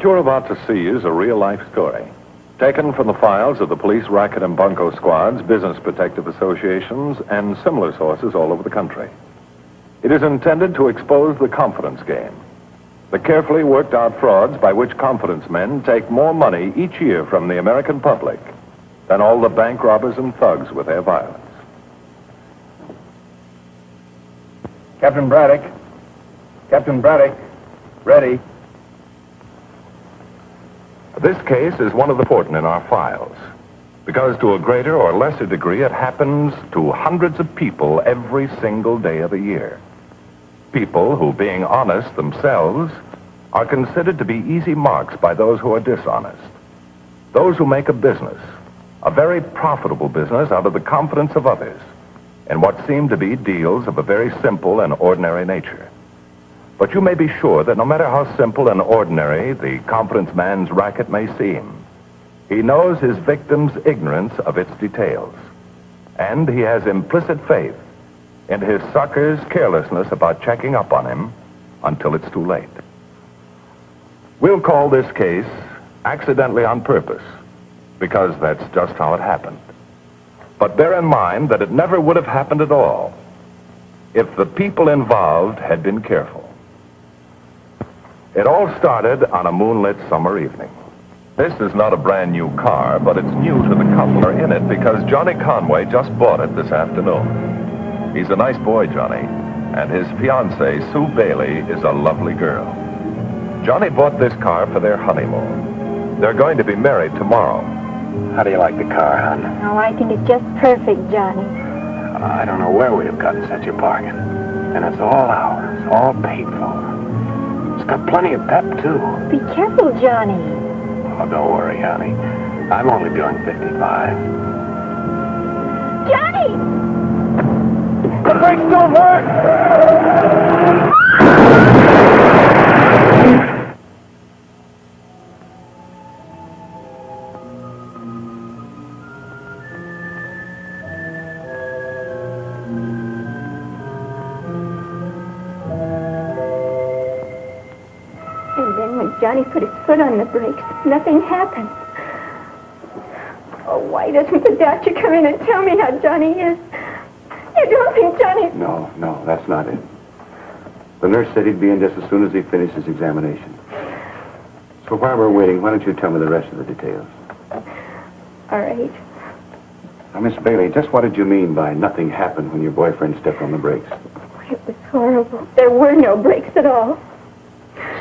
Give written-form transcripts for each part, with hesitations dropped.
you're about to see is a real-life story, taken from the files of the police racket and bunco squads, business protective associations, and similar sources all over the country. It is intended to expose the confidence game, the carefully worked-out frauds by which confidence men take more money each year from the American public than all the bank robbers and thugs with their violence. Captain Braddock. Captain Braddock. Ready. This case is one of the important in our files, because to a greater or lesser degree it happens to hundreds of people every single day of the year. People who, being honest themselves, are considered to be easy marks by those who are dishonest. Those who make a business, a very profitable business, out of the confidence of others, in what seem to be deals of a very simple and ordinary nature. But you may be sure that no matter how simple and ordinary the confidence man's racket may seem, he knows his victim's ignorance of its details, and he has implicit faith in his sucker's carelessness about checking up on him until it's too late. We'll call this case Accidentally on Purpose, because that's just how it happened. But bear in mind that it never would have happened at all if the people involved had been careful. It all started on a moonlit summer evening. This is not a brand new car, but it's new to the couple in it because Johnny Conway just bought it this afternoon. He's a nice boy, Johnny, and his fiancée, Sue Bailey, is a lovely girl. Johnny bought this car for their honeymoon. They're going to be married tomorrow. How do you like the car, hon? Oh, I think it's just perfect, Johnny. I don't know where we'd have gotten such a bargain. And it's all ours, all paid for. It's got plenty of pep, too. Be careful, Johnny. Oh, don't worry, honey. I'm only doing 55. Johnny! The brakes don't work! And then when Johnny put his foot on the brakes, nothing happened. Oh, why doesn't the doctor come in and tell me how Johnny is? You don't think Johnny... No, that's not it. The nurse said he'd be in just as soon as he finished his examination. So while we're waiting, why don't you tell me the rest of the details? All right. Now, Miss Bailey, just what did you mean by nothing happened when your boyfriend stepped on the brakes? It was horrible. There were no brakes at all.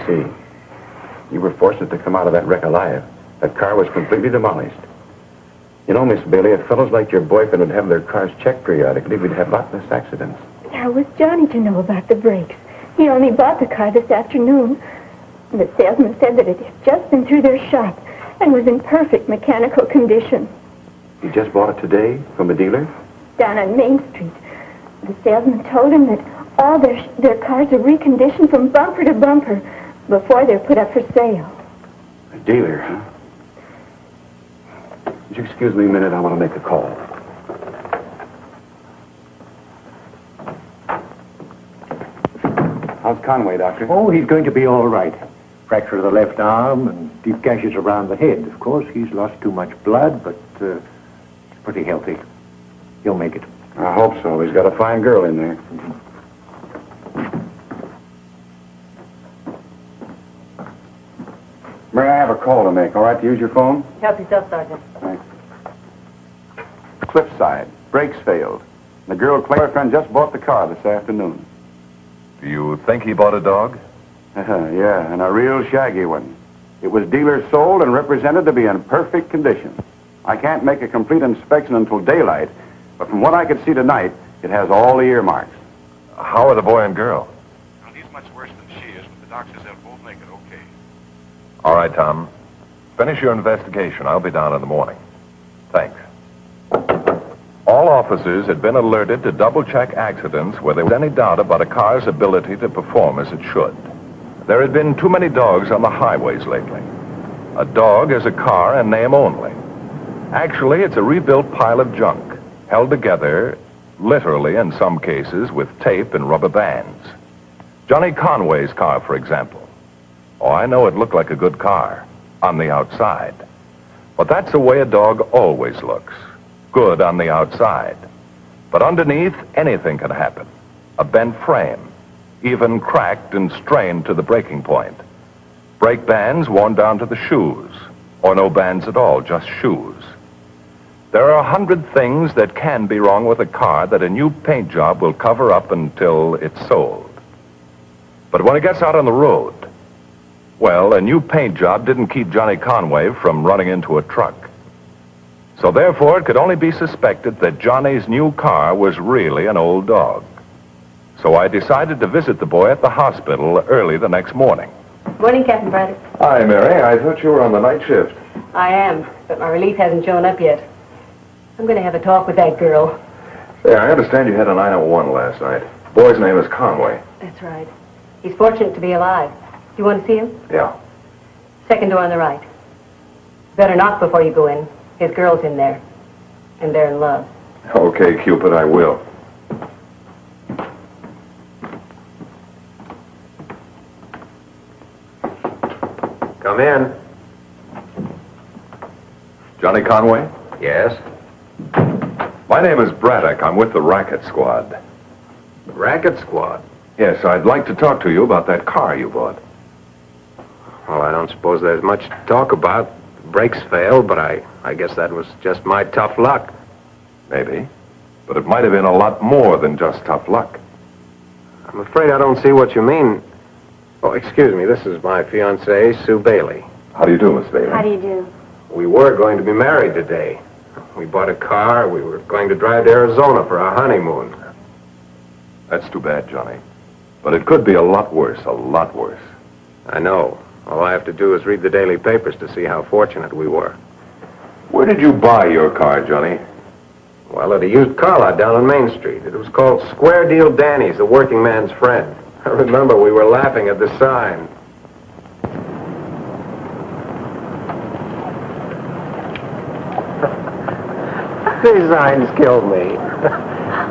See, you were fortunate to come out of that wreck alive. That car was completely demolished. You know, Miss Bailey, if fellows like your boyfriend would have their cars checked periodically, we'd have a lot less accidents. How was Johnny to know about the brakes? He only bought the car this afternoon. The salesman said that it had just been through their shop and was in perfect mechanical condition. He just bought it today from a dealer? Down on Main Street. The salesman told him that all their cars are reconditioned from bumper to bumper before they're put up for sale. A dealer, huh? Would you excuse me a minute? I want to make a call. How's Conway, Doctor? Oh, he's going to be all right. Fracture of the left arm and deep gashes around the head. Of course, he's lost too much blood, but he's pretty healthy. He'll make it. I hope so. He's got a fine girl in there. Mary, I have a call to make. All right to use your phone? Help yourself, Sergeant. Thanks. Cliffside. Brakes failed. The girl Claire's friend just bought the car this afternoon. Do you think he bought a dog? Yeah, and a real shaggy one. It was dealer sold and represented to be in perfect condition. I can't make a complete inspection until daylight, but from what I could see tonight, it has all the earmarks. How are the boy and girl? Well, he's much worse than she is, but the doc says they'll both make it okay. All right, Tom. Finish your investigation. I'll be down in the morning. Thanks. All officers had been alerted to double-check accidents where there was any doubt about a car's ability to perform as it should. There had been too many dogs on the highways lately. A dog is a car in name only. Actually, it's a rebuilt pile of junk, held together, literally in some cases, with tape and rubber bands. Johnny Conway's car, for example. Oh, I know it looked like a good car on the outside. But that's the way a dog always looks. Good on the outside. But underneath, anything can happen. A bent frame, even cracked and strained to the breaking point. Brake bands worn down to the shoes, or no bands at all, just shoes. There are 100 things that can be wrong with a car that a new paint job will cover up until it's sold. But when it gets out on the road, well, a new paint job didn't keep Johnny Conway from running into a truck. So therefore, it could only be suspected that Johnny's new car was really an old dog. So I decided to visit the boy at the hospital early the next morning. Morning, Captain Braddock. Hi, Mary. I thought you were on the night shift. I am, but my relief hasn't shown up yet. I'm going to have a talk with that girl. Say, I understand you had a 901 last night. The boy's name is Conway. That's right. He's fortunate to be alive. Do you want to see him? Yeah. Second door on the right. Better knock before you go in. His girl's in there. And they're in love. Okay, Cupid, I will. Come in. Johnny Conway? Yes? My name is Braddock. I'm with the Racket Squad. Racket Squad. Yes, I'd like to talk to you about that car you bought. Well, I don't suppose there's much to talk about. The brakes failed, but I guess that was just my tough luck. Maybe. But it might have been a lot more than just tough luck. I'm afraid I don't see what you mean. Oh, excuse me. This is my fiancée, Sue Bailey. How do you do, Miss Bailey? How do you do? We were going to be married today. We bought a car. We were going to drive to Arizona for our honeymoon. That's too bad, Johnny. But it could be a lot worse, a lot worse. I know. All I have to do is read the daily papers to see how fortunate we were. Where did you buy your car, Johnny? Well, at a used car lot down on Main Street. It was called Square Deal Danny's, the working man's friend. I remember we were laughing at the sign. These signs kill me.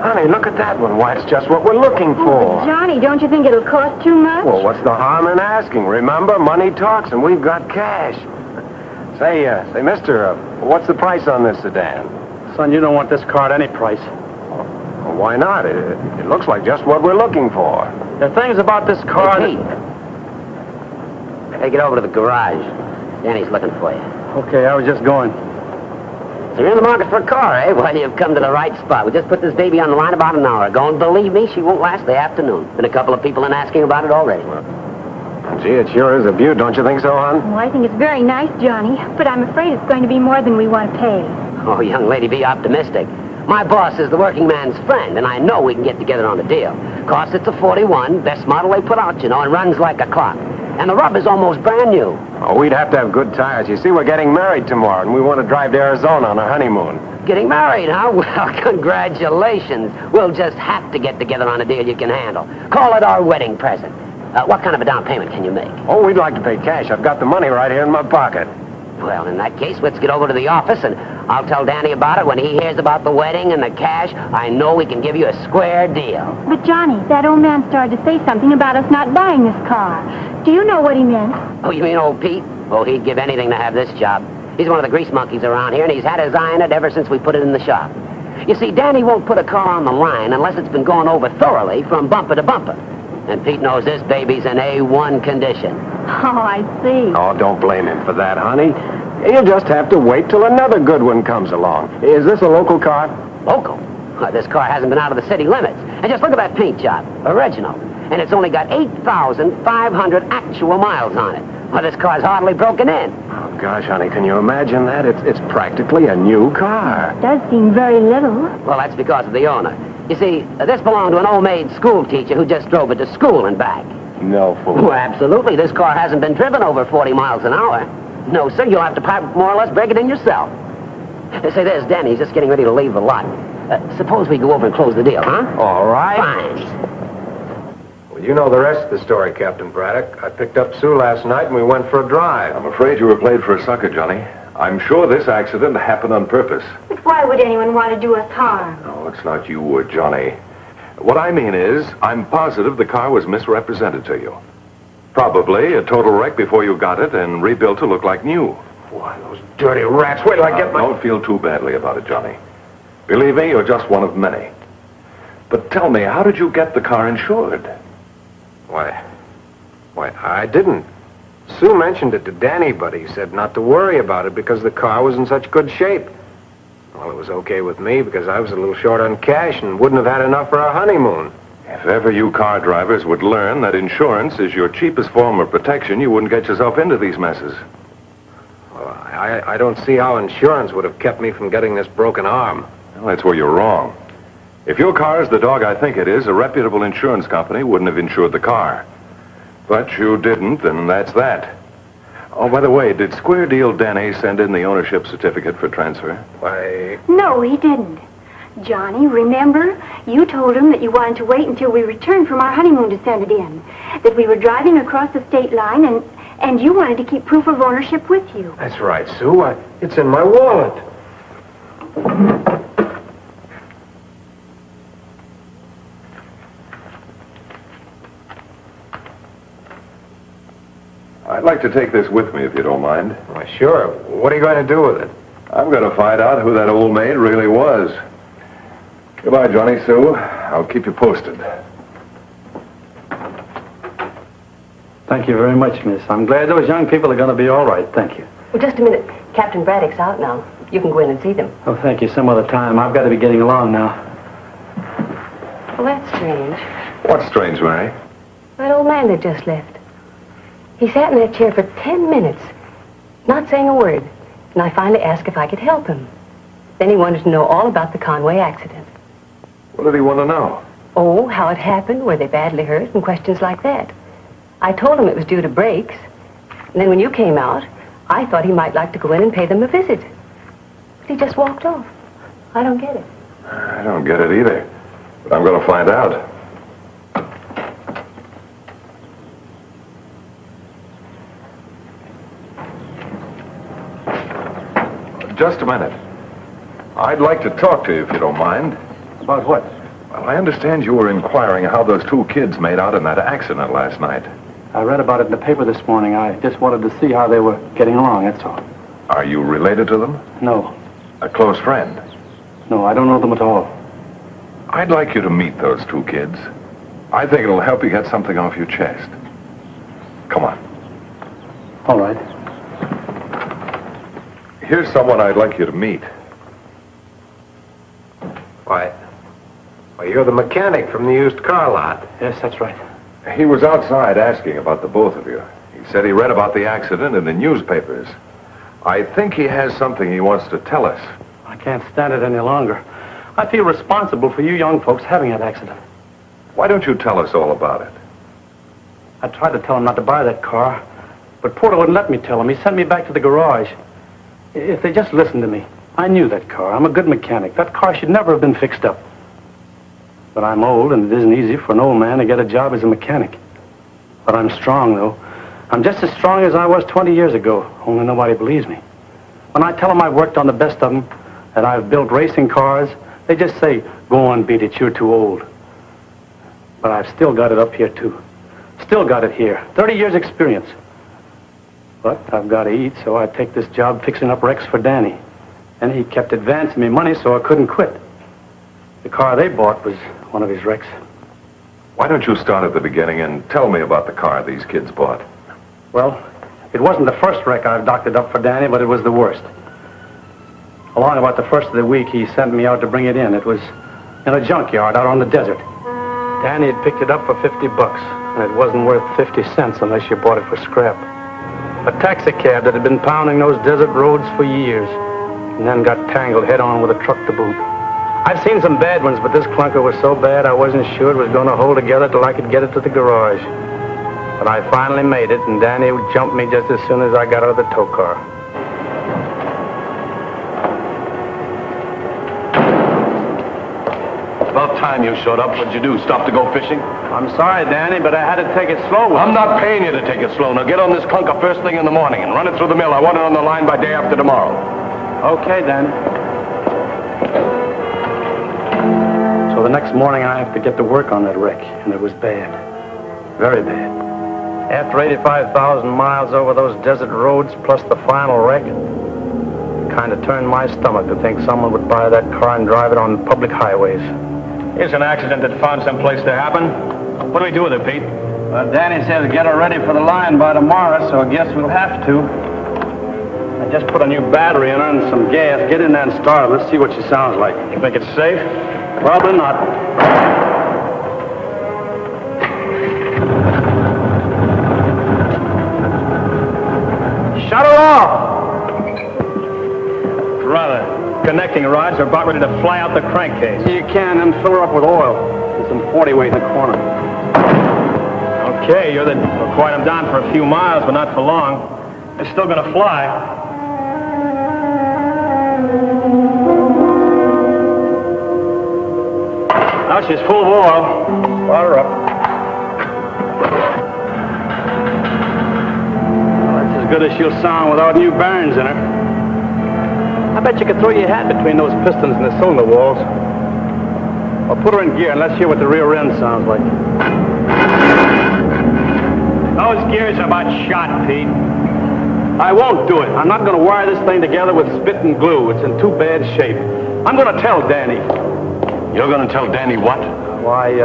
Honey, look at that one. Why, it's just what we're looking for. Johnny, don't you think it'll cost too much? Well, what's the harm in asking? Remember, money talks, and we've got cash. Say, mister, what's the price on this sedan? Son, you don't want this car at any price. Well, why not? It looks like just what we're looking for. The things about this car... Hey, Pete. Take it over to the garage. Danny's looking for you. Okay, I was just going. So you're in the market for a car, eh? Well, you've come to the right spot. We just put this baby on the line about an hour ago, and believe me, she won't last the afternoon. Been a couple of people in asking about it already. Gee, it sure is a beaut, don't you think so, hon? Oh, I think it's very nice, Johnny, but I'm afraid it's going to be more than we want to pay. Oh, young lady, be optimistic. My boss is the working man's friend, and I know we can get together on a deal. Of course, it's a 41, best model they put out, you know, and runs like a clock. And the rubber's almost brand new. Oh, we'd have to have good tires. You see, we're getting married tomorrow, and we want to drive to Arizona on our honeymoon. Getting married, huh? Well, congratulations. We'll just have to get together on a deal you can handle. Call it our wedding present. What kind of a down payment can you make? Oh, we'd like to pay cash. I've got the money right here in my pocket. Well, in that case, let's get over to the office, and I'll tell Danny about it when he hears about the wedding and the cash. I know we can give you a square deal. But, Johnny, that old man started to say something about us not buying this car. Do you know what he meant? Oh, you mean old Pete? Oh, he'd give anything to have this job. He's one of the grease monkeys around here, and he's had his eye on it ever since we put it in the shop. You see, Danny won't put a car on the line unless it's been gone over thoroughly from bumper to bumper. And Pete knows this baby's in A1 condition. Oh, I see. Oh, don't blame him for that, honey. You just have to wait till another good one comes along. Is this a local car? Local? Well, this car hasn't been out of the city limits. And just look at that paint job. Original. And it's only got 8,500 actual miles on it. Well, this car's hardly broken in. Oh, gosh, honey, can you imagine that? It's practically a new car. It does seem very little. Well, that's because of the owner. You see, this belonged to an old maid school teacher who just drove it to school and back. No fool. Well, absolutely. This car hasn't been driven over 40 miles an hour. No, sir, you'll have to more or less break it in yourself. Say, there's Danny. He's just getting ready to leave the lot. Suppose we go over and close the deal, huh? All right. Fine. Well, you know the rest of the story, Captain Braddock. I picked up Sue last night, and we went for a drive. I'm afraid you were played for a sucker, Johnny. I'm sure this accident happened on purpose. But why would anyone want to do us harm? No, it's not you or Johnny. What I mean is, I'm positive the car was misrepresented to you. Probably a total wreck before you got it and rebuilt to look like new. Why, those dirty rats. Wait till I get my... Don't feel too badly about it, Johnny. Believe me, you're just one of many. But tell me, how did you get the car insured? Why, I didn't. Sue mentioned it to Danny, but he said not to worry about it because the car was in such good shape. Well, it was okay with me because I was a little short on cash and wouldn't have had enough for our honeymoon. If ever you car drivers would learn that insurance is your cheapest form of protection, you wouldn't get yourself into these messes. Well, I don't see how insurance would have kept me from getting this broken arm. Well, that's where you're wrong. If your car is the dog I think it is, a reputable insurance company wouldn't have insured the car. But you didn't, and that's that. Oh, by the way, did Square Deal Danny send in the ownership certificate for transfer? Why... No, he didn't. Johnny, remember? You told him that you wanted to wait until we returned from our honeymoon to send it in. That we were driving across the state line and you wanted to keep proof of ownership with you. That's right, Sue. It's in my wallet. I'd like to take this with me, if you don't mind. Why, sure. What are you going to do with it? I'm going to find out who that old maid really was. Goodbye, Johnny, Sue. I'll keep you posted. Thank you very much, miss. I'm glad those young people are going to be all right. Thank you. Well, just a minute. Captain Braddock's out now. You can go in and see them. Oh, thank you. Some other time. I've got to be getting along now. Well, that's strange. What's strange, Mary? That old man that just left. He sat in that chair for 10 minutes, not saying a word. And I finally asked if I could help him. Then he wanted to know all about the Conway accident. What did he want to know? Oh, how it happened, were they badly hurt, and questions like that. I told him it was due to brakes. And then when you came out, I thought he might like to go in and pay them a visit. But he just walked off. I don't get it. I don't get it either. But I'm going to find out. Just a minute. I'd like to talk to you, if you don't mind. About what? Well, I understand you were inquiring how those two kids made out in that accident last night. I read about it in the paper this morning. I just wanted to see how they were getting along, that's all. Are you related to them? No. A close friend? No, I don't know them at all. I'd like you to meet those two kids. I think it'll help you get something off your chest. Come on. All right. Here's someone I'd like you to meet. Why, you're the mechanic from the used car lot. Yes, that's right. He was outside asking about the both of you. He said he read about the accident in the newspapers. I think he has something he wants to tell us. I can't stand it any longer. I feel responsible for you young folks having that accident. Why don't you tell us all about it? I tried to tell him not to buy that car, but Porter wouldn't let me tell him. He sent me back to the garage. If they just listened to me. I knew that car. I'm a good mechanic. That car should never have been fixed up. But I'm old, and it isn't easy for an old man to get a job as a mechanic. But I'm strong, though. I'm just as strong as I was 20 years ago, only nobody believes me. When I tell them I've worked on the best of them, that I've built racing cars, they just say, go on, beat it, you're too old. But I've still got it up here, too. Still got it here. 30 years experience. But I've got to eat, so I take this job fixing up wrecks for Danny. And he kept advancing me money, so I couldn't quit. The car they bought was one of his wrecks. Why don't you start at the beginning and tell me about the car these kids bought? Well, it wasn't the first wreck I've doctored up for Danny, but it was the worst. Along about the first of the week, he sent me out to bring it in. It was in a junkyard out on the desert. Danny had picked it up for $50, and it wasn't worth 50 cents unless you bought it for scrap. A taxi cab that had been pounding those desert roads for years, and then got tangled head-on with a truck to boot. I've seen some bad ones, but this clunker was so bad I wasn't sure it was going to hold together till I could get it to the garage. But I finally made it, and Danny jumped me just as soon as I got out of the tow car. About time you showed up. What'd you do, stop to go fishing? I'm sorry, Danny, but I had to take it slow with I'm not paying you to take it slow. Now get on this clunker first thing in the morning and run it through the mill. I want it on the line by day after tomorrow. Okay, Danny. So the next morning I have to get to work on that wreck, and it was bad. Very bad. After 85,000 miles over those desert roads, plus the final wreck, it kind of turned my stomach to think someone would buy that car and drive it on public highways. Here's an accident that found some place to happen. What do we do with it, Pete? Well, Danny says get her ready for the line by tomorrow, so I guess we'll have to. I just put a new battery in her and some gas. Get in there and start her. Let's see what she sounds like. You think it's safe? Probably not. Shut her off! Rather, connecting rods are about ready to fly out the crankcase. You can, and fill her up with oil. There's some 40 weight in the corner. Okay, you're we'll quiet them down for a few miles, but not for long. They're still gonna fly. Now she's full of oil. Water up. Well, that's as good as she'll sound without new bearings in her. I bet you could throw your hat between those pistons and the cylinder walls. Or put her in gear and let's hear what the rear end sounds like. Those gears are about shot, Pete. I won't do it. I'm not going to wire this thing together with spit and glue. It's in too bad shape. I'm going to tell Danny. You're going to tell Danny what? Why,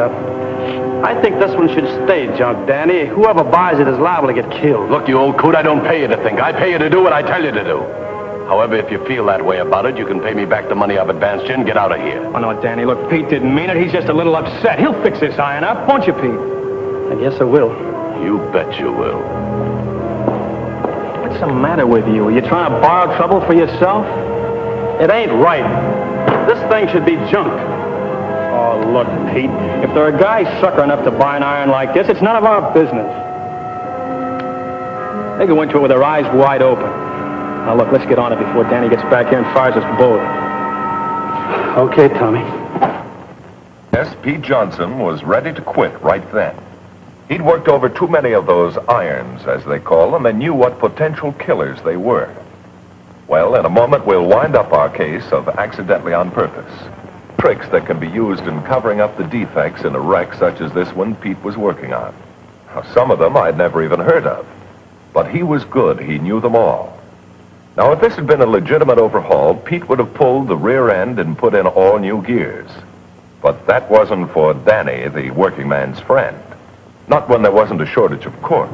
I think this one should stay junk, Danny. Whoever buys it is liable to get killed. Look, you old coot, I don't pay you to think. I pay you to do what I tell you to do. However, if you feel that way about it, you can pay me back the money I've advanced you and get out of here. Oh, no, Danny, look, Pete didn't mean it. He's just a little upset. He'll fix this iron up, won't you, Pete? I guess I will. You bet you will. What's the matter with you? Are you trying to borrow trouble for yourself? It ain't right. This thing should be junk. Oh, look, Pete, if there are guys sucker enough to buy an iron like this, it's none of our business. They go into it with their eyes wide open. Now, look, let's get on it before Danny gets back here and fires us both. Okay, Tommy. Yes, Pete Johnson was ready to quit right then. He'd worked over too many of those irons, as they call them, and knew what potential killers they were. Well, in a moment, we'll wind up our case of accidentally on purpose. Tricks that can be used in covering up the defects in a wreck such as this one Pete was working on. Now, some of them I'd never even heard of. But he was good. He knew them all. Now, if this had been a legitimate overhaul, Pete would have pulled the rear end and put in all new gears. But that wasn't for Danny, the working man's friend. Not when there wasn't a shortage of cork.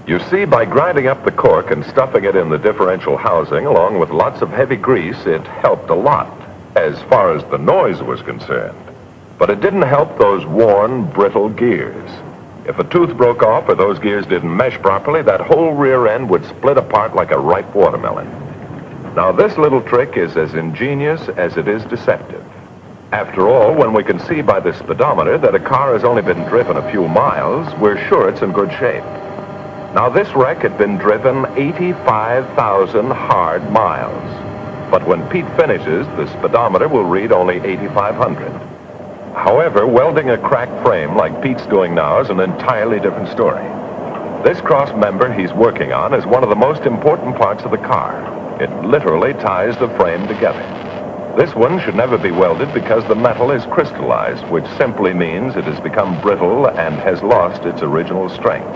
You see, by grinding up the cork and stuffing it in the differential housing, along with lots of heavy grease, it helped a lot, as far as the noise was concerned. But it didn't help those worn, brittle gears. If a tooth broke off or those gears didn't mesh properly, that whole rear end would split apart like a ripe watermelon. Now, this little trick is as ingenious as it is deceptive. After all, when we can see by the speedometer that a car has only been driven a few miles, we're sure it's in good shape. Now, this wreck had been driven 85,000 hard miles. But when Pete finishes, the speedometer will read only 8,500. However, welding a cracked frame like Pete's doing now is an entirely different story. This cross member he's working on is one of the most important parts of the car. It literally ties the frame together. This one should never be welded because the metal is crystallized, which simply means it has become brittle and has lost its original strength.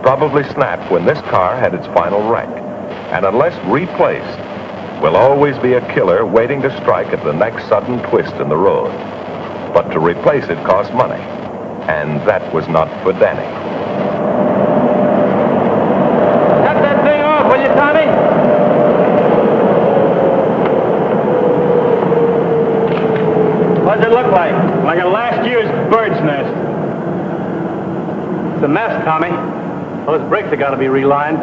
Probably snapped when this car had its final wreck. And unless replaced, will always be a killer waiting to strike at the next sudden twist in the road. But to replace it costs money. And that was not for Danny. Cut that thing off, will you, Tommy? What does it look like? Like a last year's bird's nest. It's a mess, Tommy. Those brakes have got to be relined.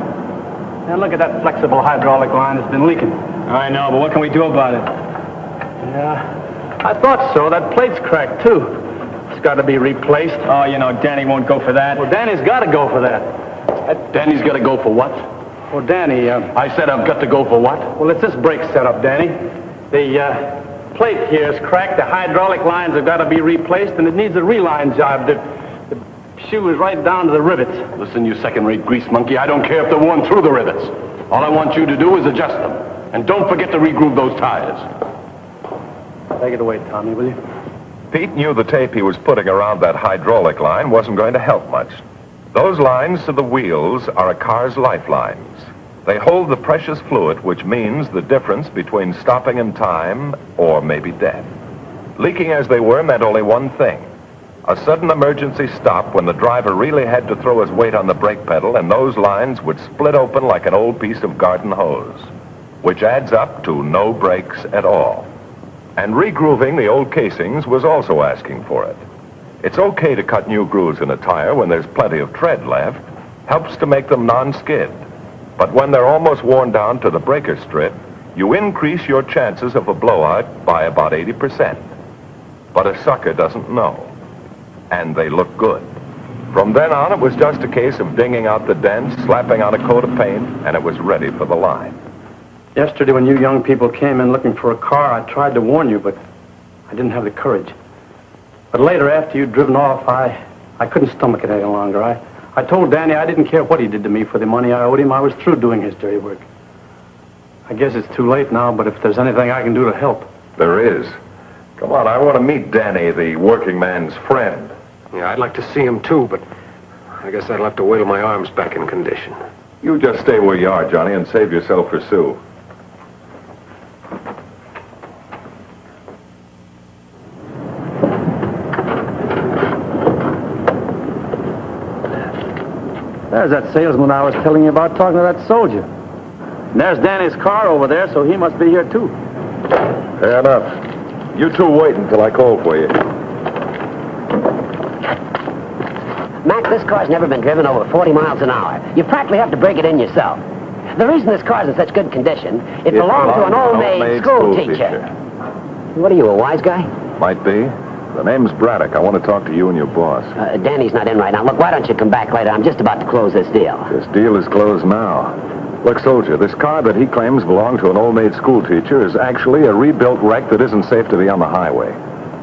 And look at that flexible hydraulic line that's been leaking. I know, but what can we do about it? Yeah, I thought so. That plate's cracked, too. It's got to be replaced. Oh, you know, Danny won't go for that. Well, Danny's got to go for that. Danny's got to go for what? Well, Danny, I said I've got to go for what? well, it's this brake setup, Danny. The plate here is cracked. The hydraulic lines have got to be replaced, and it needs a reline job. The shoe is right down to the rivets. Listen, you second-rate grease monkey, I don't care if they're worn through the rivets. All I want you to do is adjust them. And don't forget to re-groove those tires. Take it away, Tommy, will you? Pete knew the tape he was putting around that hydraulic line wasn't going to help much. Those lines to the wheels are a car's lifelines. They hold the precious fluid which means the difference between stopping in time or maybe death. Leaking as they were meant only one thing: a sudden emergency stop when the driver really had to throw his weight on the brake pedal, and those lines would split open like an old piece of garden hose, which adds up to no brakes at all. And regrooving the old casings was also asking for it. It's okay to cut new grooves in a tire when there's plenty of tread left. Helps to make them non-skid. But when they're almost worn down to the breaker strip, you increase your chances of a blowout by about 80%. But a sucker doesn't know. And they look good. From then on, it was just a case of dinging out the dents, slapping on a coat of paint, and it was ready for the line. Yesterday, when you young people came in looking for a car, I tried to warn you, but I didn't have the courage. But later, after you'd driven off, I couldn't stomach it any longer. I told Danny I didn't care what he did to me for the money I owed him. I was through doing his dirty work. I guess it's too late now, but if there's anything I can do to help. There is. Come on, I want to meet Danny, the working man's friend. Yeah, I'd like to see him too, but I guess I'll have to wait till my arm's back in condition. You just stay where you are, Johnny, and save yourself for Sue. There's that salesman I was telling you about talking to that soldier. And there's Danny's car over there, so he must be here too. Fair enough. You two wait until I call for you. Mac, this car's never been driven over 40 miles an hour. You practically have to break it in yourself. The reason this car's in such good condition, it belonged to an old-maid school teacher. What are you, a wise guy? Might be. The name's Braddock. I want to talk to you and your boss. Danny's not in right now. Look, why don't you come back later? I'm just about to close this deal. This deal is closed now. Look, soldier, this car that he claims belonged to an old-maid school teacher is actually a rebuilt wreck that isn't safe to be on the highway.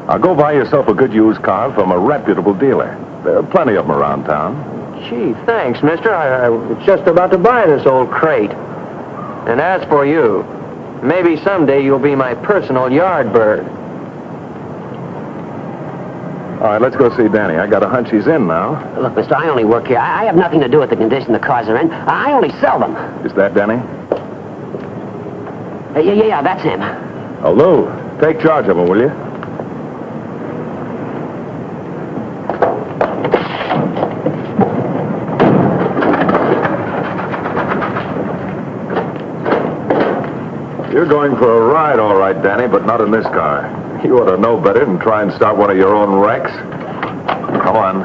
Now, go buy yourself a good used car from a reputable dealer. There are plenty of them around town. Gee, thanks, mister. I was just about to buy this old crate. And as for you, maybe someday you'll be my personal yard bird. All right, let's go see Danny. I got a hunch he's in now. Look, mister, I only work here. I have nothing to do with the condition the cars are in. I only sell them. Is that Danny? Yeah, that's him. Oh, Lou, take charge of him, will you? You're going for a ride, all right, Danny, but not in this car. You ought to know better than try and start one of your own wrecks. Come on.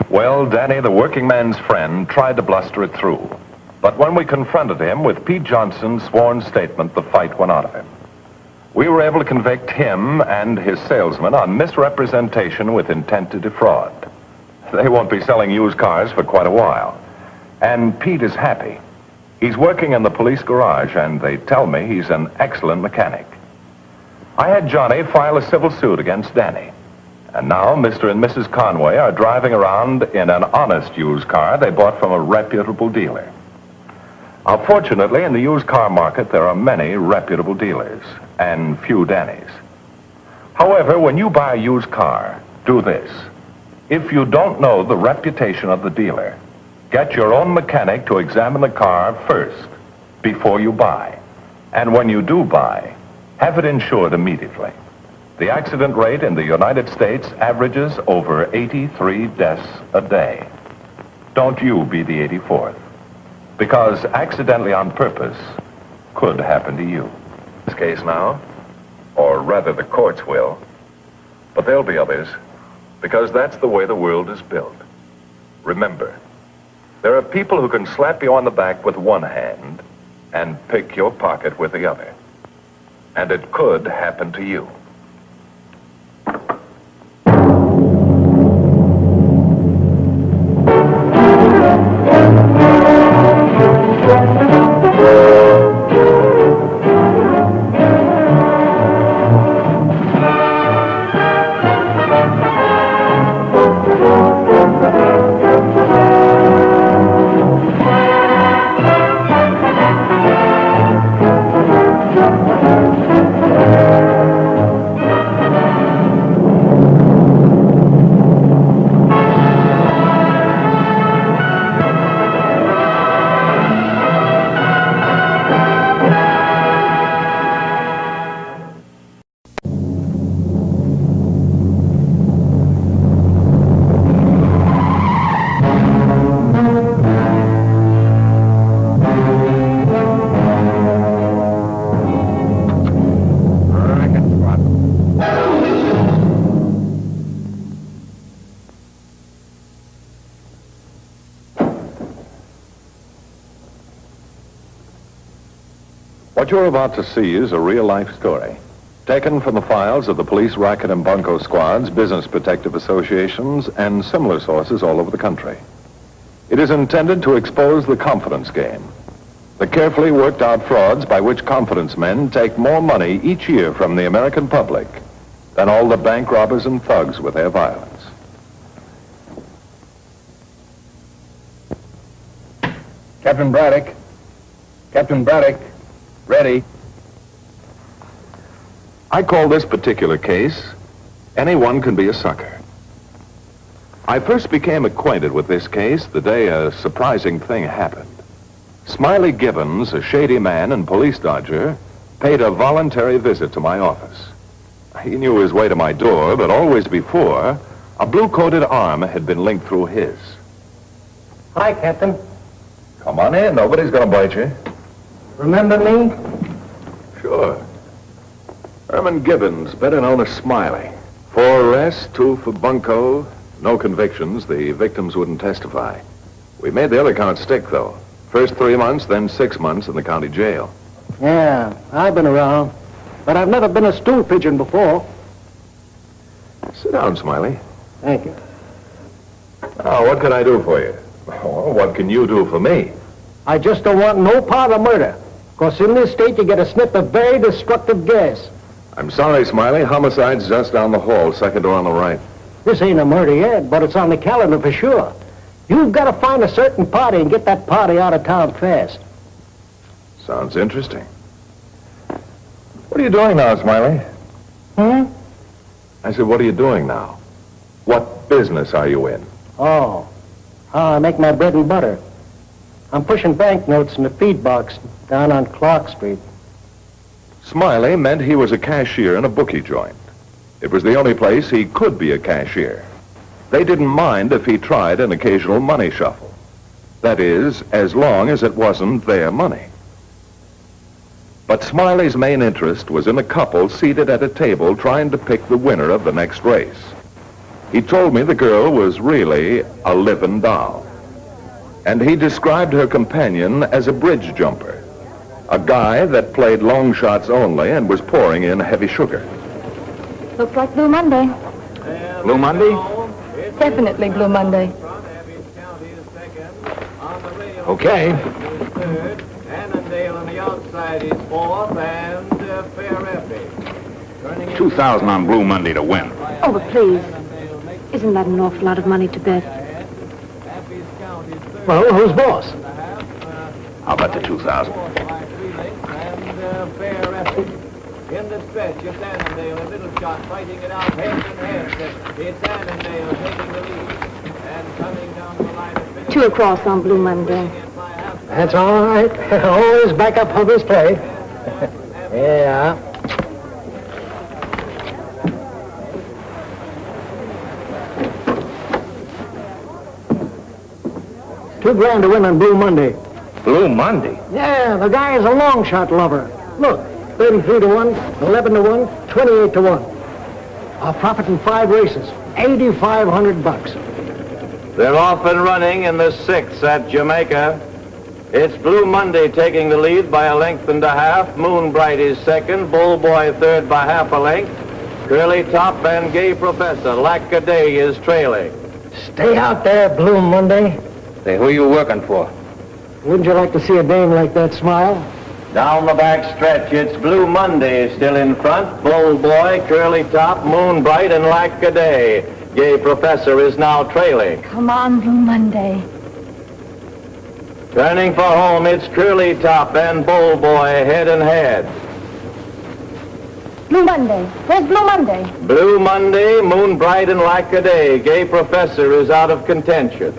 Well, Danny, the working man's friend, tried to bluster it through. But when we confronted him with Pete Johnson's sworn statement, the fight went out of him. We were able to convict him and his salesman on misrepresentation with intent to defraud. They won't be selling used cars for quite a while. And Pete is happy. He's working in the police garage, and they tell me he's an excellent mechanic. I had Johnny file a civil suit against Danny. And now Mr. and Mrs. Conway are driving around in an honest used car they bought from a reputable dealer. Now, fortunately, in the used car market, there are many reputable dealers, and few Dannys. However, when you buy a used car, do this. If you don't know the reputation of the dealer, get your own mechanic to examine the car first, before you buy. And when you do buy, have it insured immediately. The accident rate in the United States averages over 83 deaths a day. Don't you be the 84th. Because accidentally on purpose could happen to you. This case now, or rather the courts will, but there'll be others, because that's the way the world is built. Remember, there are people who can slap you on the back with one hand and pick your pocket with the other. And it could happen to you. What you're about to see is a real-life story, taken from the files of the police racket and bunco squads, business protective associations, and similar sources all over the country. It is intended to expose the confidence game, the carefully worked-out frauds by which confidence men take more money each year from the American public than all the bank robbers and thugs with their violence. Captain Braddock. Captain Braddock. Ready. I call this particular case, Anyone Can Be a Sucker. I first became acquainted with this case the day a surprising thing happened. Smiley Gibbons, a shady man and police dodger, paid a voluntary visit to my office. He knew his way to my door, but always before, a blue-coated arm had been linked through his. Hi, Captain. Come on in. Nobody's going to bite you. Remember me? Sure. Herman Gibbons, better known as Smiley. 4 arrests, 2 for bunco, no convictions. The victims wouldn't testify. We made the other count stick, though. First 3 months, then 6 months in the county jail. Yeah, I've been around. But I've never been a stool pigeon before. Sit down, Smiley. Thank you. Now, what can I do for you? Well, what can you do for me? I just don't want no part of murder. Because in this state, you get a sniff of very destructive gas. I'm sorry, Smiley. Homicide's just down the hall, second door on the right. This ain't a murder yet, but it's on the calendar for sure. You've got to find a certain party and get that party out of town fast. Sounds interesting. What are you doing now, Smiley? I said, what are you doing now? What business are you in? Oh, I make my bread and butter. I'm pushing banknotes in the feed box down on Clark Street. Smiley meant he was a cashier in a bookie joint. It was the only place he could be a cashier. They didn't mind if he tried an occasional money shuffle. That is, as long as it wasn't their money. But Smiley's main interest was in a couple seated at a table trying to pick the winner of the next race. He told me the girl was really a living doll. And he described her companion as a bridge jumper, a guy that played long shots only and was pouring in heavy sugar. Looks like Blue Monday. Blue Monday? Definitely Blue Monday. Okay. Annandale on the outside is 4th and fair epic. 2,000 on Blue Monday to win. Oh, but please. Isn't that an awful lot of money to bet? Well, who's boss? How about the 2,000? In the stretch, it's Annandale, a middle shot, fighting it out head and head. It's Annandale taking the lead and coming down the line of finish. 2 across on Blue Monday. That's all right. Always back up for this play. Yeah. $2,000 to win on Blue Monday. Blue Monday? Yeah, the guy is a long shot lover. Look, 33 to 1, 11 to 1, 28 to 1. A profit in 5 races, $8,500. They're off and running in the 6th at Jamaica. It's Blue Monday taking the lead by a length and a half. Moonbright is second. Bull Boy third by half a length. Curly Top and Gay Professor Lackaday is trailing. Stay out there, Blue Monday. Say, who are you working for? Wouldn't you like to see a dame like that smile? Down the back stretch, it's Blue Monday still in front. Bull Boy, Curly Top, Moonbright, and Lackaday. Gay Professor is now trailing. Come on, Blue Monday. Turning for home, it's Curly Top and Bull Boy head and head. Blue Monday. Where's Blue Monday? Blue Monday, Moonbright, and Lackaday. Gay Professor is out of contention.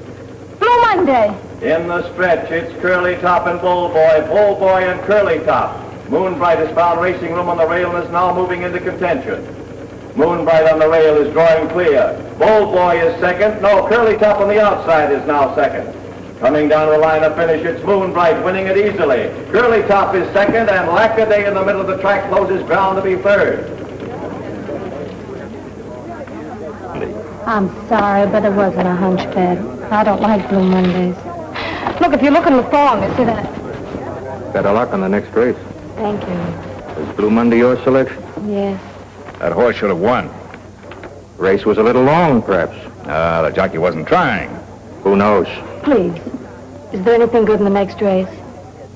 Blue Monday. In the stretch, it's Curly Top and Bull Boy and Curly Top. Moonbright has found racing room on the rail and is now moving into contention. Moonbright on the rail is drawing clear. Bull Boy is second. No, Curly Top on the outside is now second. Coming down the line of finish, it's Moonbright winning it easily. Curly Top is second, and Lackaday in the middle of the track closes ground to be third. I'm sorry, but it wasn't a hunch bet. I don't like Blue Mondays. Look, if you look in the form, you see that. Better luck on the next race. Thank you. Was Blue Monday your selection? Yes. That horse should have won. Race was a little long, perhaps. The jockey wasn't trying. Who knows? Please. Is there anything good in the next race?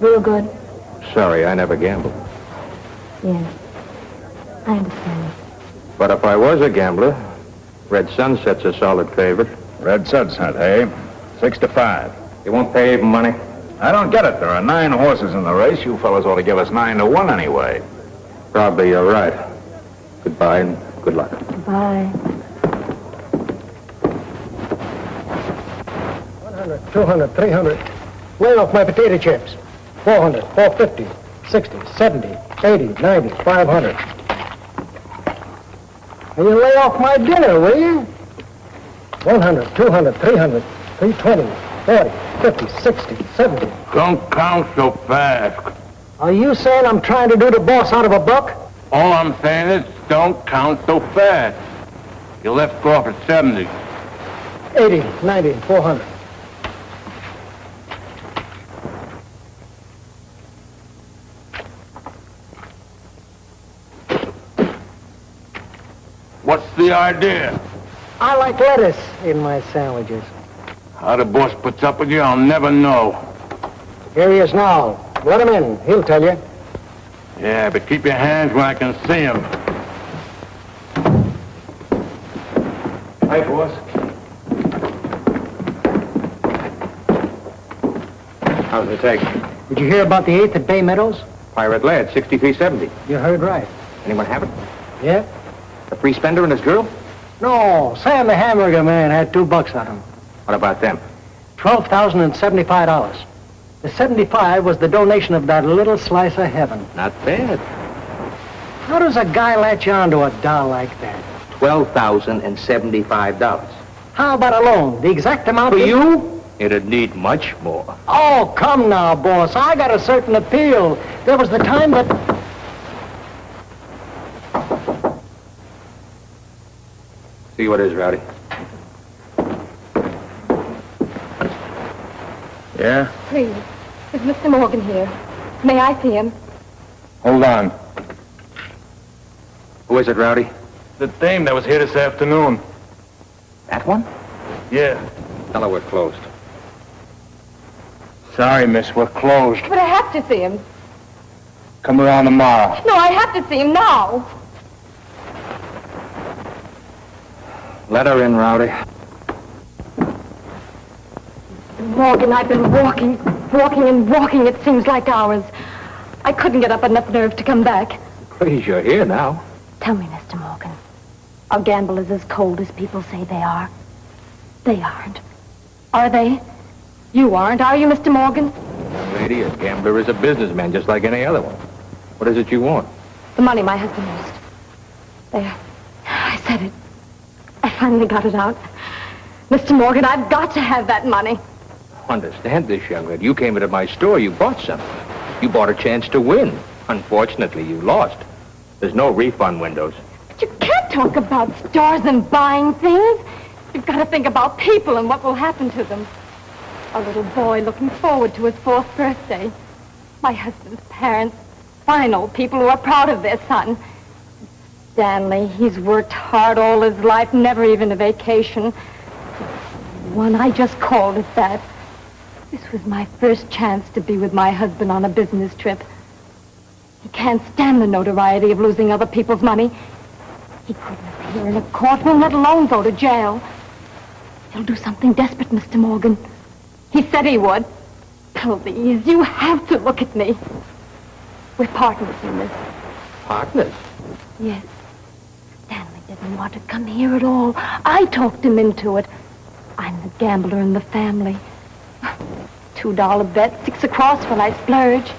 Real good? Sorry, I never gambled. Yes. I understand. But if I was a gambler, Red Sunset's a solid favorite. Red Sunset, eh? 6-5. You won't pay even money? I don't get it. There are 9 horses in the race. You fellas ought to give us 9 to 1 anyway. Probably you're right. Goodbye and good luck. Bye. 100, 200, 300. Lay off my potato chips. 400, 450, 60, 70, 80, 90, 500. And you lay off my dinner, will you? 100, 200, 300, 320, 40, 50, 60, 70. Don't count so fast. Are you saying I'm trying to do the boss out of a buck? All I'm saying is don't count so fast. You left off at 70. 80, 90, 400. What's the idea? I like lettuce in my sandwiches. How the boss puts up with you, I'll never know. Here he is now. Let him in. He'll tell you. Yeah, but keep your hands where I can see him. Hi, boss. How's it take? Did you hear about the 8th at Bay Meadows? Pirate Lad, 6370. You heard right. Anyone have it? Yeah? A free spender and his girl? No, Sam the hamburger man had $2 on him. What about them? $12,075. The 75 was the donation of that little slice of heaven. Not bad. How does a guy latch on to a doll like that? $12,075. How about a loan? The exact amount For you? It'd need much more. Oh, come now, boss. I got a certain appeal. There was the time that... See what is, Rowdy? Yeah? Please. Is Mr. Morgan here? May I see him? Hold on. Who is it, Rowdy? The dame that was here this afternoon. That one? Yeah. Tell her we're closed. Sorry, miss, we're closed. But I have to see him. Come around tomorrow. No, I have to see him now. Let her in, Rowdy. Morgan, I've been walking, it seems like hours. I couldn't get up enough nerve to come back. Please, you're here now. Tell me, Mr. Morgan, are gamblers as cold as people say they are? They aren't. Are they? You aren't, are you, Mr. Morgan? Young lady, a gambler is a businessman just like any other one. What is it you want? The money my husband lost. There. I said it. I finally got it out. Mr. Morgan, I've got to have that money. Understand this, young lady. You came into my store. You bought something. You bought a chance to win. Unfortunately, you lost. There's no refund windows. But you can't talk about stores and buying things. You've got to think about people and what will happen to them. A little boy looking forward to his 4th birthday. My husband's parents, fine old people who are proud of their son. Stanley, he's worked hard all his life, never even a vacation. One I just called it that. This was my first chance to be with my husband on a business trip. He can't stand the notoriety of losing other people's money. He couldn't appear in a courtroom, let alone go to jail. He'll do something desperate, Mr. Morgan. He said he would. Please, you have to look at me. We're partners in this. Partners? Yes. Stanley didn't want to come here at all. I talked him into it. I'm the gambler in the family. $2 bet, 6 across when I splurge.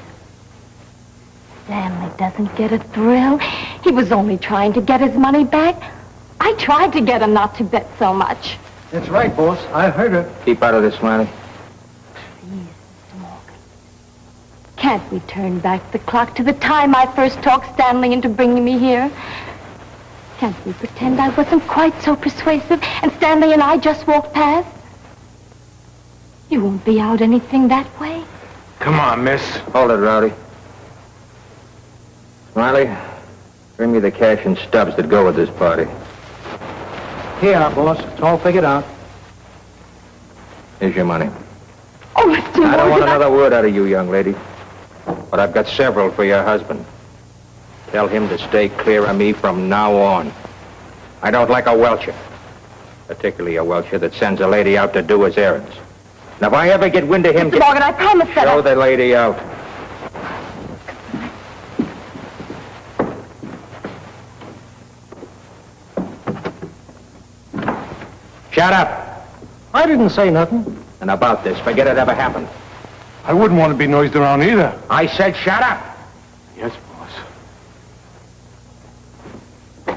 Stanley doesn't get a thrill. He was only trying to get his money back. I tried to get him not to bet so much. That's right, boss. I heard her. Keep out of this, Ronnie. Please, Mr. Morgan. Can't we turn back the clock to the time I first talked Stanley into bringing me here? Can't we pretend I wasn't quite so persuasive and Stanley and I just walked past? You won't be out anything that way? Come on, miss. Hold it, Rowdy. Smiley, bring me the cash and stubs that go with this party. Here, boss. It's all figured out. Here's your money. Oh, Mr. I don't want Morgan, another word out of you, young lady. But I've got several for your husband. Tell him to stay clear of me from now on. I don't like a welcher. Particularly a welcher that sends a lady out to do his errands. And if I ever get wind of him... Mr. Morgan, I promise that Show the lady out. Shut up. I didn't say nothing. And about this, forget it ever happened. I wouldn't want to be noised around either. I said shut up. Yes, boss.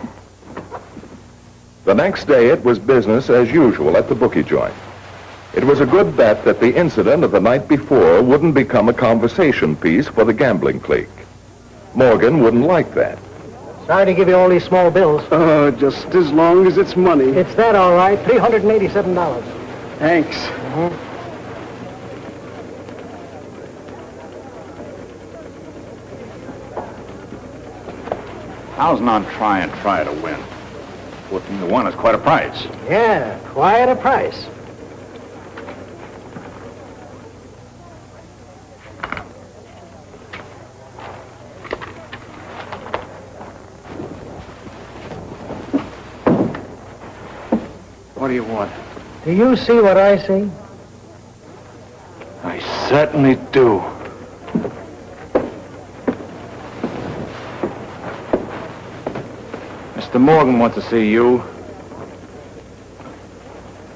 The next day, it was business as usual at the bookie joint. It was a good bet that the incident of the night before wouldn't become a conversation piece for the gambling clique. Morgan wouldn't like that. Sorry to give you all these small bills. Just as long as it's money. It's that, all right. $387. Thanks. How's not try to win? 14 to 1 is quite a price. Yeah, quite a price. What do you want? Do you see what I see? I certainly do. Mr. Morgan wants to see you.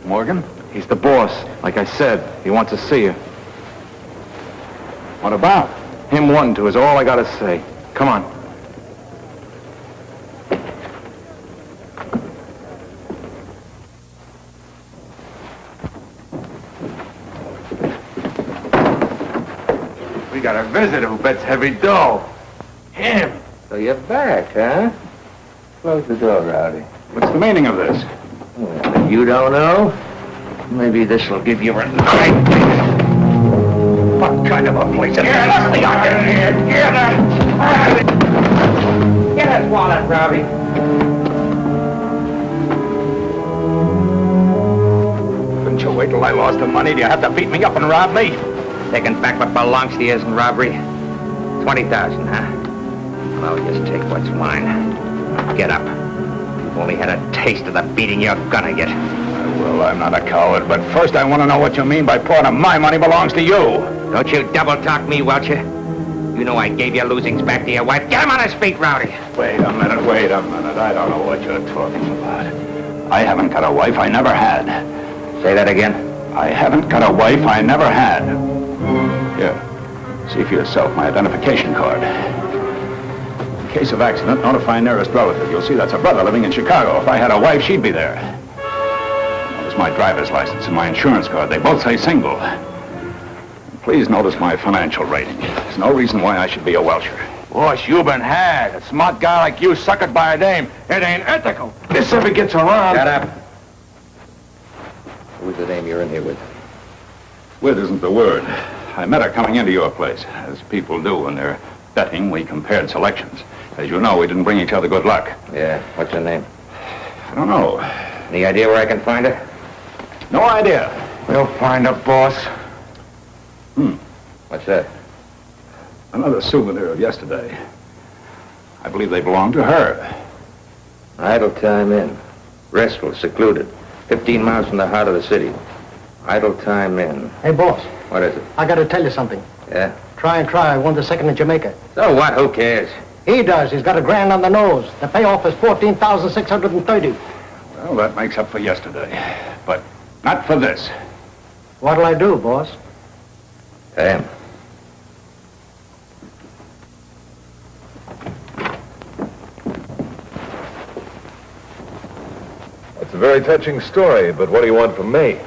Morgan? He's the boss. Like I said, he wants to see you. What about? Him wanting to is all I gotta say. Come on. We got a visitor who bets heavy dough. Him. So you're back, huh? Close the door, Rowdy. What's the meaning of this? Well, you don't know? Maybe this will give you a night. What kind of a place is this? Get his wallet, Robbie. Couldn't you wait till I lost the money? Do you have to beat me up and rob me? Taking back what belongs to you isn't robbery. 20,000, huh? Well, just take what's mine. Get up. You've only had a taste of the beating you're gonna get. Well, I'm not a coward, but first I want to know what you mean by part of my money belongs to you. Don't you double-talk me, Welcher. You know I gave your losings back to your wife. Get him on his feet, Rowdy. Wait a minute. I don't know what you're talking about. I haven't got a wife. I never had. Say that again. I haven't got a wife. I never had. Here, see for yourself my identification card. In case of accident, notify nearest relative. You'll see that's a brother living in Chicago. If I had a wife, she'd be there. Notice my driver's license and my insurance card. They both say single. Please notice my financial rating. There's no reason why I should be a welcher. Boss, you've been had. A smart guy like you suckered by a dame. It ain't ethical. This ever gets around. Shut up. Who's the dame you're in here with? With isn't the word. I met her coming into your place. As people do when they're betting, we compared selections. As you know, we didn't bring each other good luck. Yeah. What's her name? I don't know. Any idea where I can find her? No idea. We'll find her, boss. What's that? Another souvenir of yesterday. I believe they belong to her. Idle Time Inn. Restful, secluded. 15 miles from the heart of the city. Idle Time Inn. Hey, boss. What is it? I got to tell you something. Yeah? Try and try. I won the second in Jamaica. So what? Who cares? He does. He's got $1,000 on the nose. The payoff is $14,630. Well, that makes up for yesterday. But not for this. What'll I do, boss? Pay him. It's a very touching story, but what do you want from me?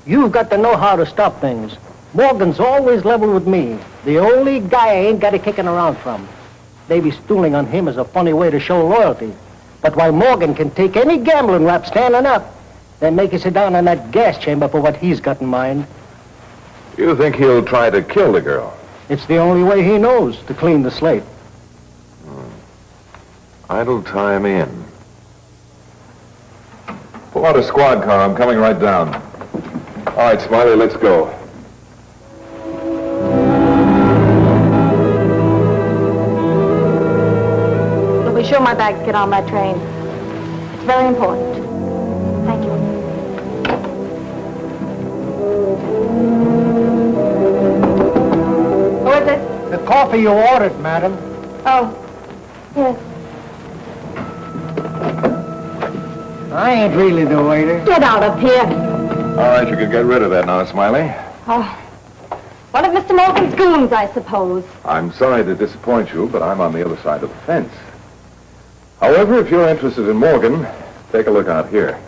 You've got to know how to stop things. Morgan's always level with me. The only guy I ain't got a kicking around from. Maybe stooling on him is a funny way to show loyalty. But while Morgan can take any gambling rap standing up, then make you sit down in that gas chamber for what he's got in mind. You think he'll try to kill the girl? It's the only way he knows to clean the slate. Idle time in. Pull out a squad car. I'm coming right down. All right, Smiley, let's go. You'll be sure my bags get on that train. It's very important. Thank you. Who is it? The coffee you ordered, madam. Oh, yes. I ain't really the waiter. Get out of here. All right, you can get rid of that now, Smiley. Oh, one of Mr. Morgan's goons, I suppose. I'm sorry to disappoint you, but I'm on the other side of the fence. However, if you're interested in Morgan, take a look out here.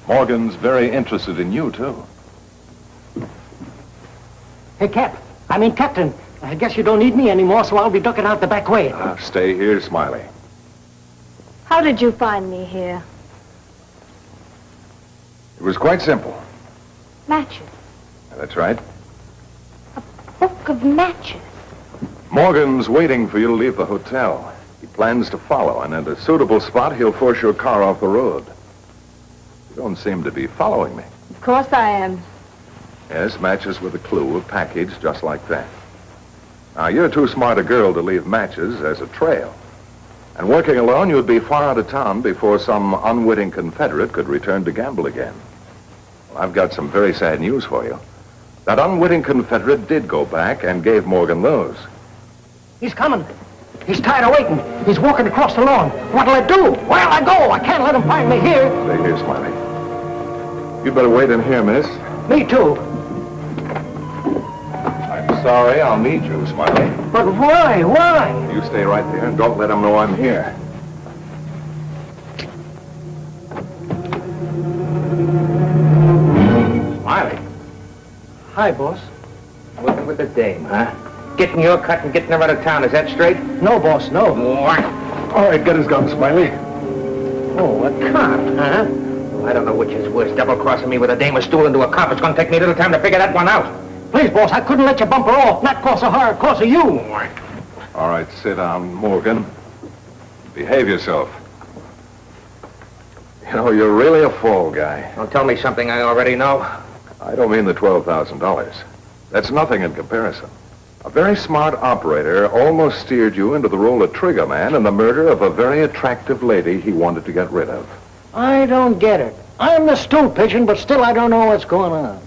Morgan's very interested in you, too. Hey, Captain. I guess you don't need me anymore, so I'll be ducking out the back way. Stay here, Smiley. How did you find me here? It was quite simple. Matches. That's right. Book of matches. Morgan's waiting for you to leave the hotel. He plans to follow, and at a suitable spot, he'll force your car off the road. You don't seem to be following me. Of course I am. Yes, matches with a clue, a package just like that. Now, you're too smart a girl to leave matches as a trail. And working alone, you'd be far out of town before some unwitting Confederate could return to gamble again. Well, I've got some very sad news for you. That unwitting Confederate did go back and gave Morgan those. He's coming. He's tired of waiting. He's walking across the lawn. What'll I do? Where'll I go? I can't let him find me here. Stay here, Smiley. You'd better wait in here, miss. Me too. I'm sorry, I'll need you, Smiley. But why? Why? You stay right there and don't let him know I'm here. Smiley. Hi, boss. Working with the dame, huh? Getting your cut and getting her out of town, is that straight? No, boss, no. All right, get his gun, Smiley. Oh, a cop, huh? Well, I don't know which is worse, double-crossing me with a dame or stool into a cop. It's gonna take me a little time to figure that one out. Please, boss, I couldn't let you bump her off. Not cause of her, cause of you. All right, sit down, Morgan. Behave yourself. You know, you're really a fall guy. Don't tell me something I already know. I don't mean the $12,000. That's nothing in comparison. A very smart operator almost steered you into the role of trigger man in the murder of a very attractive lady he wanted to get rid of. I don't get it. I'm the stool pigeon, but still I don't know what's going on.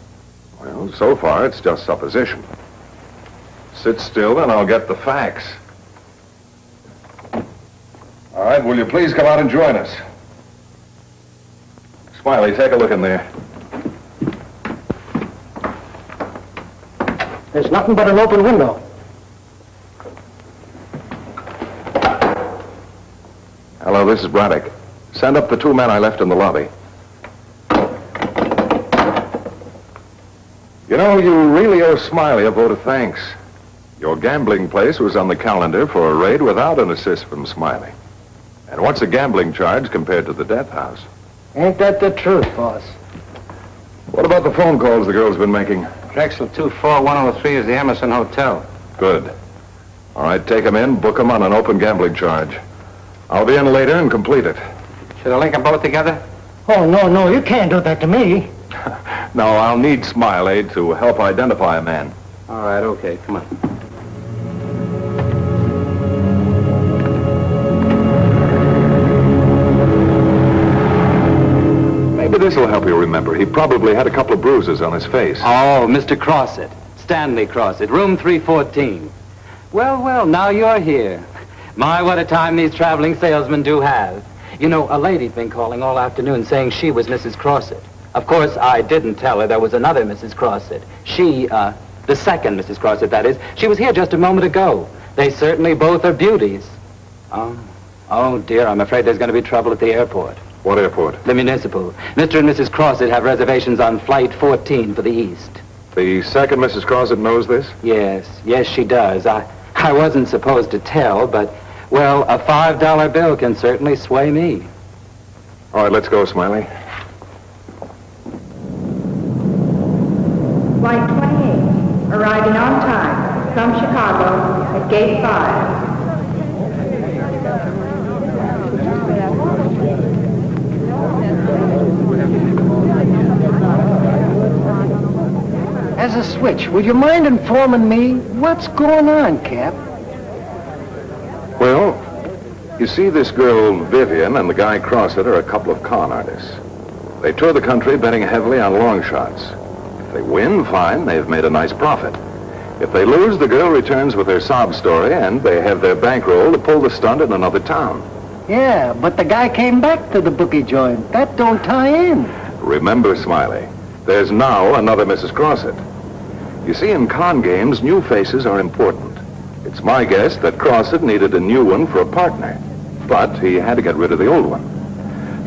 Well, so far it's just supposition. Sit still and I'll get the facts. All right, will you please come out and join us? Smiley, take a look in there. There's nothing but an open window. Hello, this is Racket. Send up the two men I left in the lobby. You know, you really owe Smiley a vote of thanks. Your gambling place was on the calendar for a raid without an assist from Smiley. And what's a gambling charge compared to the death house? Ain't that the truth, boss? What about the phone calls the girl's been making? Drexel 24103 is the Emerson Hotel. Good. All right, take them in, book them on an open gambling charge. I'll be in later and complete it. Should I link them both together? Oh, no, you can't do that to me. No, I'll need Smiley to help identify a man. All right, okay, come on. Maybe this will help you remember. He probably had a couple of bruises on his face. Oh, Mr. Crossett. Stanley Crossett, room 314. Well, now you're here. My, what a time these traveling salesmen do have. You know, a lady's been calling all afternoon saying she was Mrs. Crossett. Of course, I didn't tell her there was another Mrs. Crossett. She, the second Mrs. Crossett, that is. She was here just a moment ago. They certainly both are beauties. Oh, dear, I'm afraid there's going to be trouble at the airport. What airport? The municipal. Mr. and Mrs. Crossett have reservations on flight 14 for the east. The second Mrs. Crossett knows this? Yes, she does. I wasn't supposed to tell, but, well, a $5 bill can certainly sway me. All right, let's go, Smiley. Flight 28. Gate 5. As a switch, would you mind informing me what's going on, Cap? Well, you see, this girl, Vivian, and the guy Crossett are a couple of con artists. They tour the country betting heavily on long shots. If they win, fine, they've made a nice profit. If they lose, the girl returns with her sob story, and they have their bankroll to pull the stunt in another town. Yeah, but the guy came back to the bookie joint. That don't tie in. Remember, Smiley, there's now another Mrs. Crossett. You see, in con games, new faces are important. It's my guess that Crossett needed a new one for a partner, but he had to get rid of the old one.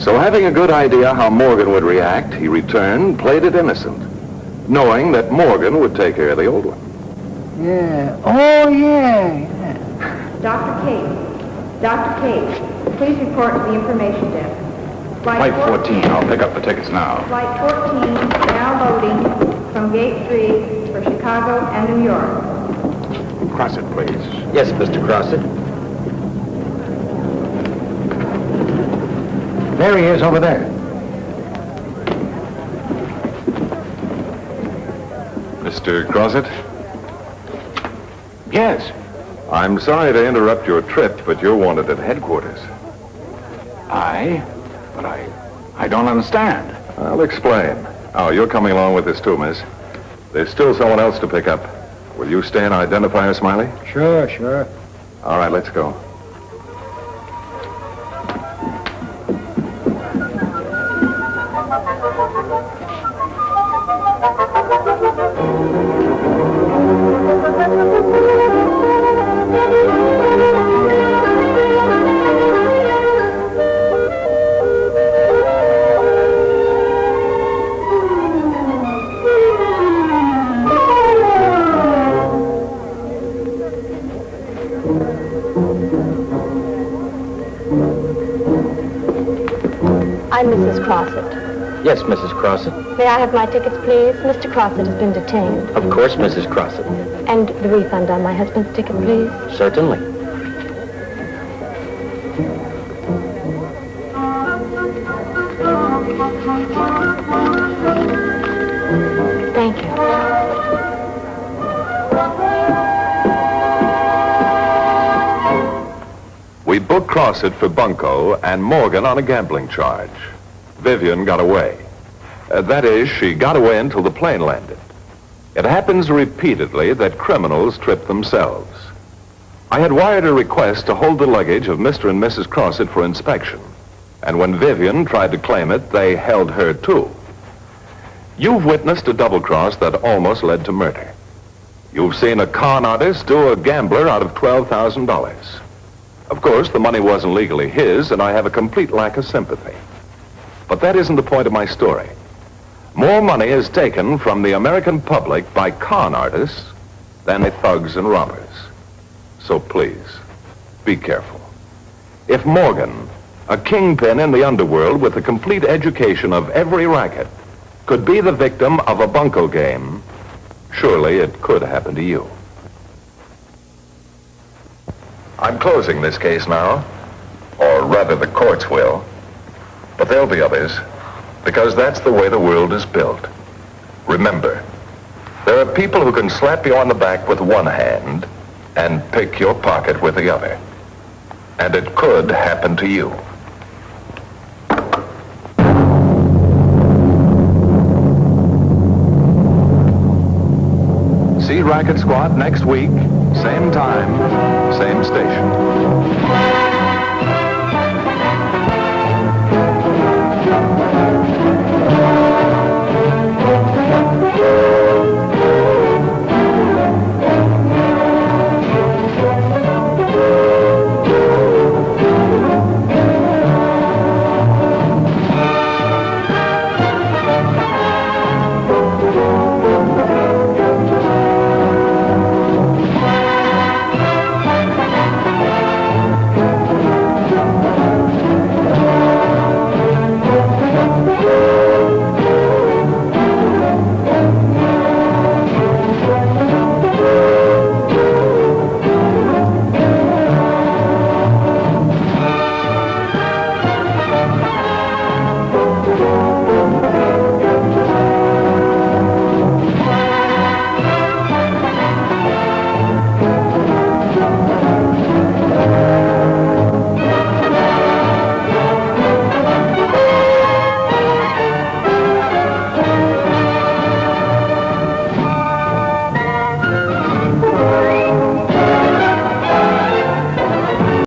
So having a good idea how Morgan would react, he returned, played it innocent, knowing that Morgan would take care of the old one. Yeah. Oh, yeah. Dr. Case. Dr. Case, please report to the information desk. Flight 14. I'll pick up the tickets now. Flight 14 now loading from Gate 3 for Chicago and New York. Crossett, please. Yes, Mr. Crossett. There he is over there. Mr. Crossett? Yes. I'm sorry to interrupt your trip, but you're wanted at headquarters. But I don't understand. I'll explain. Oh, you're coming along with this too, miss. There's still someone else to pick up. Will you stay and identify her, Smiley? Sure, sure. All right, let's go. I'm Mrs. Crossett. Yes, Mrs. Crossett. May I have my tickets, please? Mr. Crossett has been detained. Of course, Mrs. Crossett. And the refund on my husband's ticket, please? Certainly. Thank you. We booked Crossett for bunco and Morgan on a gambling charge. Vivian got away. That is, she got away until the plane landed. It happens repeatedly that criminals trip themselves. I had wired a request to hold the luggage of Mr. and Mrs. Crossett for inspection. And when Vivian tried to claim it, they held her too. You've witnessed a double cross that almost led to murder. You've seen a con artist do a gambler out of $12,000. Of course, the money wasn't legally his, and I have a complete lack of sympathy. But that isn't the point of my story. More money is taken from the American public by con artists than by thugs and robbers. So please, be careful. If Morgan, a kingpin in the underworld with a complete education of every racket, could be the victim of a bunco game, surely it could happen to you. I'm closing this case now, or rather the courts will, but there'll be others, because that's the way the world is built. Remember, there are people who can slap you on the back with one hand and pick your pocket with the other. And it could happen to you. See Racket Squad next week, same time, same station.